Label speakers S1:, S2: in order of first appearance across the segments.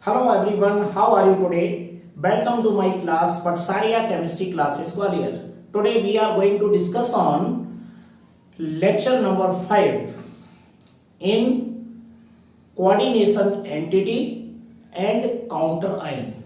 S1: Hello everyone, how are you today? Welcome to my class Patsaria Chemistry Classes Gwalior. Today we are going to discuss on lecture number 5 in coordination entity and counter ion.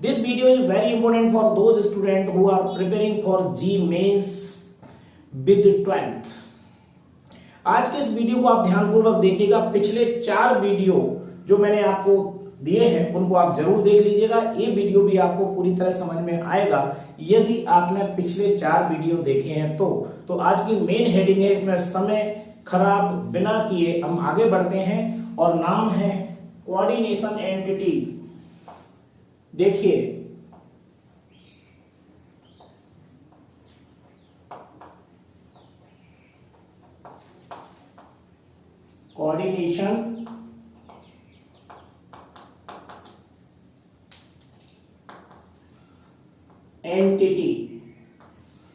S1: This video is very important for those students who are preparing for G Mains with 12th. आज के इस video को आप ध्यानपूर्वक देखिएगा। पिछले 4 video जो मैंने आपको दिए हैं उनको आप जरूर देख लीजिएगा। ये वीडियो भी आपको पूरी तरह समझ में आएगा यदि आपने पिछले 4 वीडियो देखे हैं तो आज की मेन हेडिंग है, इसमें समय खराब बिना किए हम आगे बढ़ते हैं और नाम है कोऑर्डिनेशन एंटिटी। देखिए कोऑर्डिनेशन एंटिटी,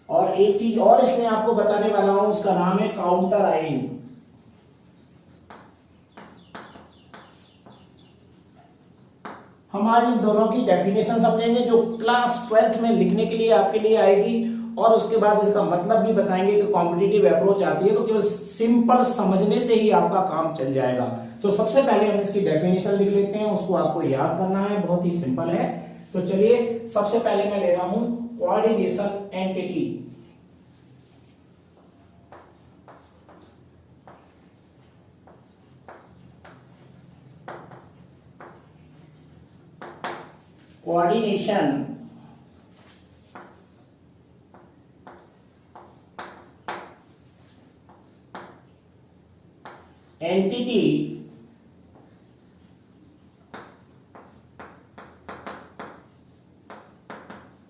S1: और एक चीज और इसमें आपको बताने वाला हूं, उसका नाम है काउंटर आयन। हमारी दोनों की डेफिनेशन समझेंगे जो क्लास 12th में लिखने के लिए आपके लिए आएगी, और उसके बाद इसका मतलब भी बताएंगे कि कॉम्पिटिटिव अप्रोच आती है तो केवल सिंपल समझने से ही आपका काम चल जाएगा। तो सबसे पहले हम इसकी डेफिनेशन लिख लेते हैं, उसको आपको याद करना है, बहुत ही सिंपल है। तो चलिए सबसे पहले मैं ले रहा हूं coordination entity. Coordination entity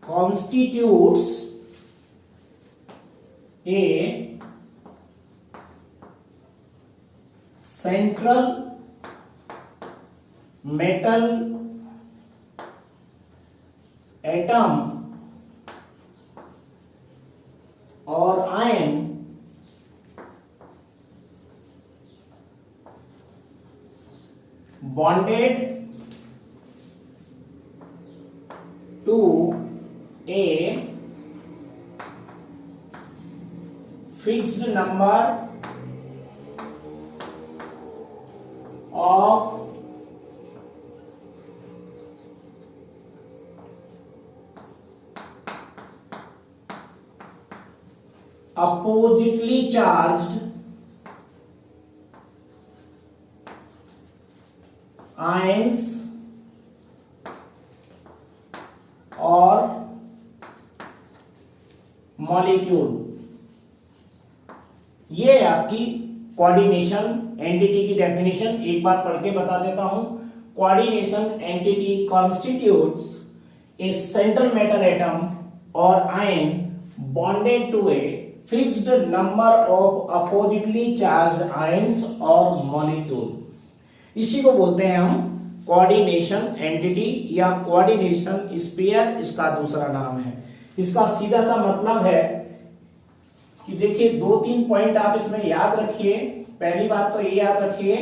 S1: constitutes a central metal atom or ion bonded to a fixed number of oppositely charged ions or molecule. ये है आपकी कोऑर्डिनेशन एंटिटी की डेफिनेशन। एक बार पढ़ के बता देता हूं। Coordination entity constitutes a central metal atom और ion bonded to a fixed number of oppositely charged ions और मॉलिक्यूल। इसी को बोलते हैं हम कोऑर्डिनेशन एंटिटी या कोऑर्डिनेशन स्फीयर, इसका दूसरा नाम है। इसका सीधा सा मतलब है कि देखिए 2-3 पॉइंट आप इसमें याद रखिए। पहली बात तो ये याद रखिए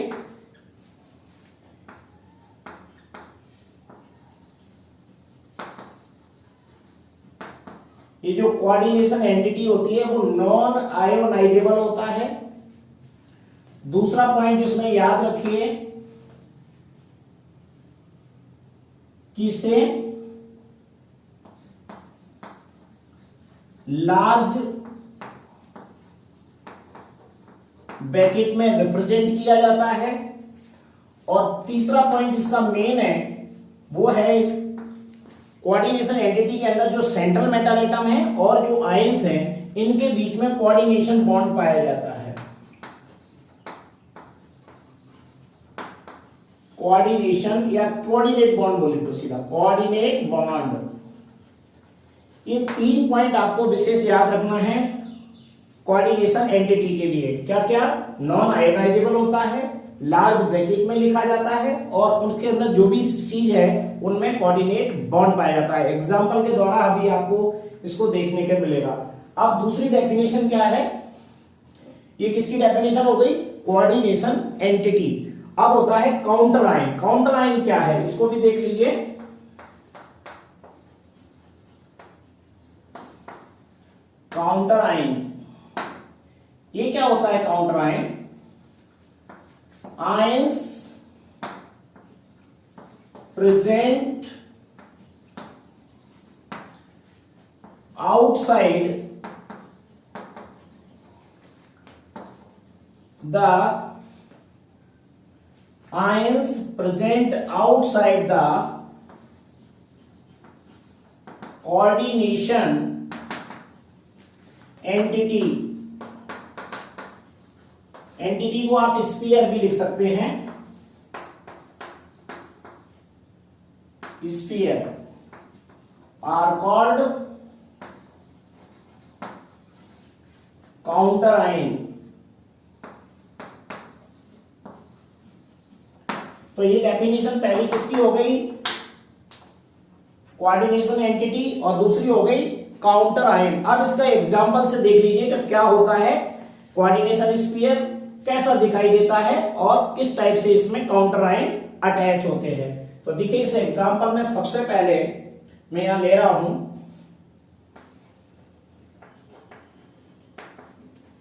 S1: ये जो कोऑर्डिनेशन एंटिटी होती है वो नॉन आयोनाइजेबल होता है। दूसरा पॉइंट इसमें याद रखिए कि इसे लार्ज ब्रैकेट में रिप्रेजेंट किया जाता है। और तीसरा पॉइंट इसका मेन है वो है कोऑर्डिनेशन एंटिटी के अंदर जो सेंट्रल मेटल एटम है और जो आयंस हैं इनके बीच में कोऑर्डिनेशन बॉन्ड पाया जाता है। कोऑर्डिनेशन या कोऑर्डिनेट बॉन्ड बोले तो सीधा कोऑर्डिनेट बॉन्ड। ये 3 पॉइंट आपको विशेष याद रखना है कोऑर्डिनेशन एंटिटी के लिए। क्या क्या? नॉन आयोनाइजेबल होता है, लार्ज ब्रैकेट में लिखा जाता है, और उनके अंदर जो भी स्पीशीज है उनमें कोऑर्डिनेट बॉन्ड पाया जाता है। एग्जांपल के द्वारा अभी आपको इसको देखने को मिलेगा। अब दूसरी डेफिनेशन क्या है? ये किसकी डेफिनेशन हो गई? Coordination entity. अब होता है काउंटर आयन। काउंटर आयन क्या है इसको भी देख लीजिए। काउंटर आयन, ये क्या होता है counter ion? Ions present outside the ions present outside the coordination entity को आप स्फीयर भी लिख सकते हैं, sphere are called counter ion. तो ये डेफिनेशन पहली किसकी हो गई? कोऑर्डिनेशन एंटिटी, और दूसरी हो गई काउंटर आयन। अब इसका एग्जांपल से देख लीजिए कि क्या होता है कोऑर्डिनेशन स्फीयर, कैसा दिखाई देता है और किस टाइप से इसमें काउंटर आयन अटैच होते हैं। तो देखिए इस एग्जांपल में सबसे पहले मैं यहां ले रहा हूं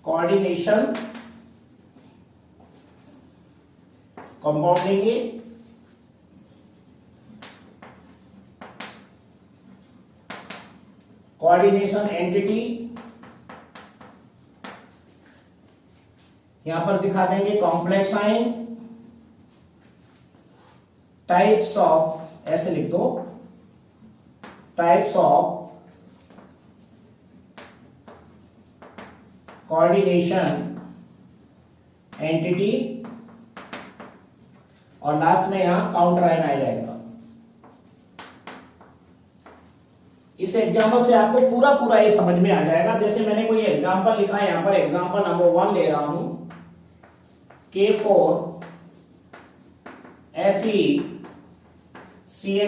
S1: कोऑर्डिनेशन कंपाउंड लेंगे, कोऑर्डिनेशन एंटिटी यहां पर दिखा देंगे कॉम्प्लेक्स आयन, टाइप्स ऑफ, ऐसे लिख दो, टाइप्स ऑफ कोऑर्डिनेशन एंटिटी, और लास्ट में यहां काउंटर आयन आ जाएगा। इस एग्जांपल से आपको पूरा पूरा ये समझ में आ जाएगा। जैसे मैंने कोई एग्जांपल लिखा है, यहां पर एग्जांपल नंबर 1 ले रहा हूं, K4 FeCN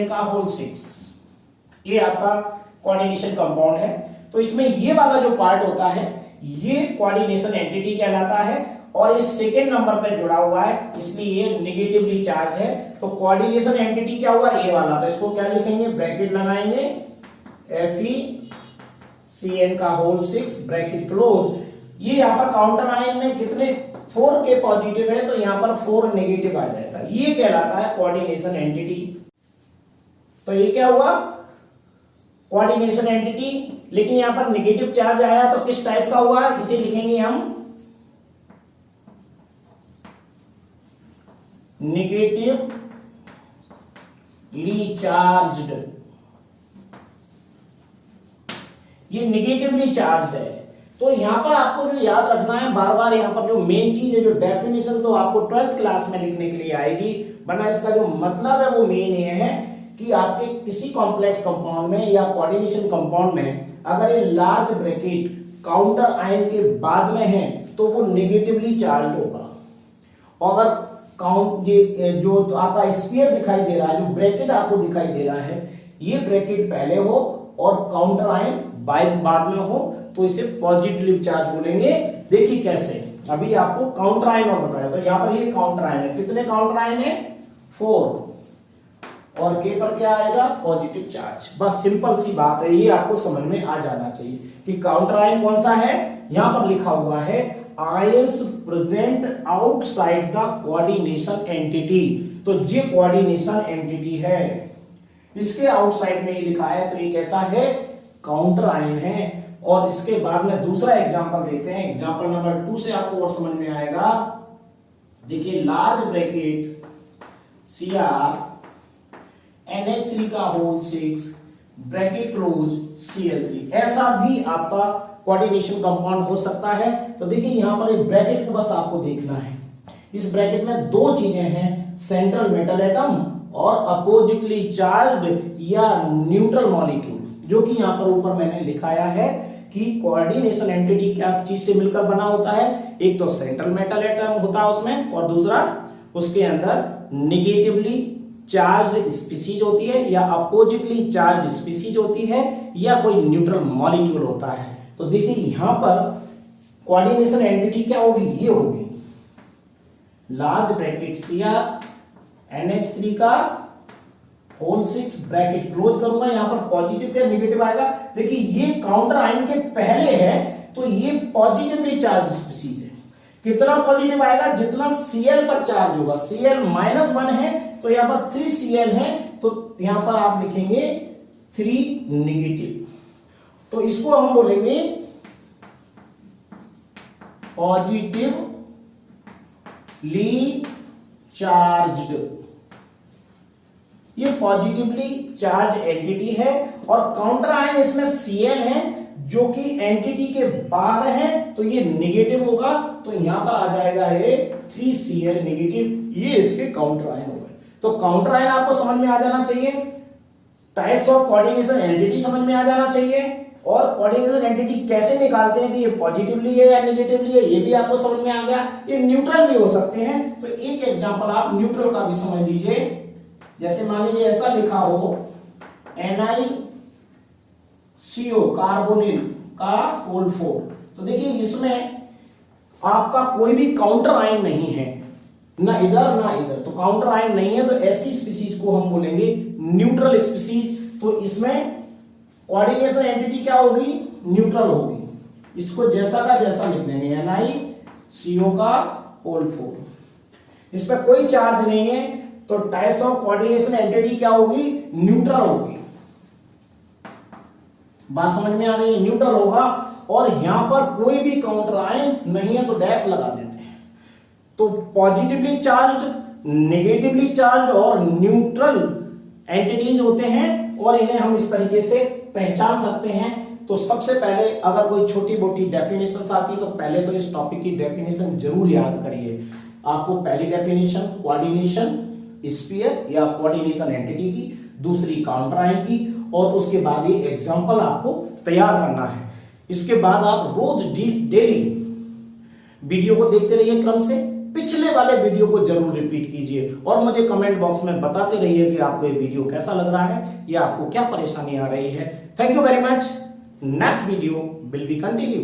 S1: का होल 6, ये आपका कोऑर्डिनेशन कंपाउंड है। तो इसमें ये वाला जो पार्ट होता है ये कोऑर्डिनेशन एंटिटी कहलाता है, और इस सेकेंड नंबर पे जुड़ा हुआ है इसलिए ये नेगेटिवली चार्ज है। तो कोऑर्डिनेशन एंटिटी क्या हुआ? ए वाला। तो इसको क्या लिखेंगे? ब्रैकेट लगाएंगे, FeCN का होल 6 ब्रैकेट क्लोज। ये यहां पर काउंटर आयन में कितने 4 के पॉजिटिव है, तो यहां पर 4 नेगेटिव आ जाएगा। ये कहलाता है कोऑर्डिनेशन एंटिटी। तो ये क्या हुआ? कोऑर्डिनेशन एंटिटी, लेकिन यहां पर नेगेटिव चार्ज आया तो किस टाइप का हुआ? इसे लिखेंगे हम नेगेटिवली चार्ज्ड। ये नेगेटिवली चार्ज्ड है। तो यहां पर आपको जो याद रखना है, बार बार यहां पर जो मेन चीज है, जो डेफिनेशन तो आपको 12th क्लास में लिखने के लिए आएगी, वरना इसका जो मतलब है वो मेन ये है कि आपके किसी कॉम्प्लेक्स कंपाउंड में या कोऑर्डिनेशन कंपाउंड में अगर ये लार्ज ब्रैकेट काउंटर आयन के बाद में है तो वो नेगेटिवली चार्ज होगा। और अगर काउंट ये जो आपका स्फीयर दिखाई दे रहा है, जो ब्रैकेट आपको दिखाई दे रहा है, ये ब्रैकेट पहले हो और काउंटर आयन बाद में हो, तो इसे पॉजिटिव चार्ज बोलेंगे। देखिए कैसे, अभी आपको काउंटर आयन और बताया। तो यहां पर ये काउंटर आयन है, कितने काउंटर आयन है? 4, और के पर क्या आएगा? Positive charge. बस सिंपल सी बात है, ये आपको समझ में आ जाना चाहिए कि काउंटर आयन कौन सा है। यहां पर लिखा हुआ है ions present outside the coordination entity. तो ये कोऑर्डिनेशन एंटिटी है, इसके आउटसाइड में ये लिखा है, तो ये कैसा है? काउंटर आयन है। और इसके बाद में दूसरा एग्जांपल देखते हैं। एग्जांपल नंबर 2 से आपको और समझ में आएगा। देखिए लार्ज ब्रैकेट Cr NH3 का होल 6 ब्रैकेट क्लोज Cl3, ऐसा भी आपका कोऑर्डिनेशन कंपाउंड हो सकता है। तो देखिए यहां पर एक ब्रैकेट को बस आपको देखना है। इस ब्रैकेट में 2 चीजें हैं, सेंट्रल मेटल एटम और अपोजिटली चार्ज्ड या न्यूट्रल मॉलिक्यूल, जो कि यहां पर ऊपर मैंने लिखाया है कि कोऑर्डिनेशन एंटिटी क्या चीज से मिलकर बना होता है। एक तो सेंट्रल मेटल एटम होता है उसमें, और दूसरा उसके अंदर नेगेटिवली चार्ज स्पीसीज होती है या अपोजिटली चार्ज स्पीसीज होती है या कोई न्यूट्रल मॉलिक्यूल होता है। तो देखिए यहां पर कोऑर्डिनेशन एंटिटी क्या होगी? ये होगी लार्ज ब्रैकेट Cr NH3 का होल 6 ब्रैकेट क्लोज करूंगा। यहां पर पॉजिटिव या निगेटिव आएगा। देखिए ये काउंटर आयन के पहले है तो ये पॉजिटिवली चार्ज स्पीशीज है। कितना पॉजिटिव आएगा? जितना Cl पर चार्ज होगा। Cl -1 है तो यहां पर 3Cl है तो यहां पर आप लिखेंगे 3 निगेटिव। तो इसको हम बोलेंगे पॉजिटिवली चार्ज्ड। ये पॉजिटिवली चार्ज एंटिटी है और काउंटर आयन इसमें Cl है जो कि एंटिटी के बाहर है तो ये निगेटिव होगा। तो यहां पर आ जाएगा ये 3Cl निगेटिव। ये इसके काउंटर आयन हो गए। तो काउंटर आयन आपको समझ में आ जाना चाहिए, टाइप्स ऑफ कोऑर्डिनेशन एंटिटी समझ में आ जाना चाहिए, और कोऑर्डिनेशन एंटिटी कैसे निकालते हैं कि ये पॉजिटिवली है या निगेटिवली है ये भी आपको समझ में आ गया। ये न्यूट्रल भी हो सकते हैं। तो एक एग्जांपल आप न्यूट्रल का भी समझ लीजिए। जैसे मान लीजिए ऐसा लिखा हो NiCO कार्बोनिल का होल 4। तो देखिए इसमें आपका कोई भी काउंटर आयन नहीं है, ना इधर ना इधर। तो काउंटर आयन नहीं है तो ऐसी स्पीशीज को हम बोलेंगे न्यूट्रल स्पीशीज। तो इसमें कोऑर्डिनेशन एंटिटी क्या होगी? न्यूट्रल होगी। इसको जैसा का जैसा लिख देंगे NiCO का होल 4। इस पर कोई चार्ज नहीं है तो टाइप्स ऑफ कोऑर्डिनेशन एंटिटी क्या होगी? न्यूट्रल होगी। बात समझ में आ गई? न्यूट्रल होगा। और यहां पर कोई भी काउंटर आयन नहीं है तो डैश लगा देते हैं। तो पॉजिटिवली चार्ज, नेगेटिवली चार्ज और न्यूट्रल एंटिटीज होते हैं और इन्हें हम इस तरीके से पहचान सकते हैं। तो सबसे पहले अगर कोई छोटी मोटी डेफिनेशन आती है तो पहले तो इस टॉपिक की डेफिनेशन जरूर याद करिए। आपको पहली डेफिनेशन कोऑर्डिनेशन स्फीयर या कोऑर्डिनेशन एंटिटी की, दूसरी काउंटर आयन की, और उसके बाद ये एग्जांपल आपको तैयार करना है। इसके बाद आप रोज डेली वीडियो को देखते रहिए क्रम से। पिछले वाले वीडियो को जरूर रिपीट कीजिए और मुझे कमेंट बॉक्स में बताते रहिए कि आपको ये वीडियो कैसा लग रहा है या आपको क्या परेशानी आ रही है। Thank you very much. Next video will be continue.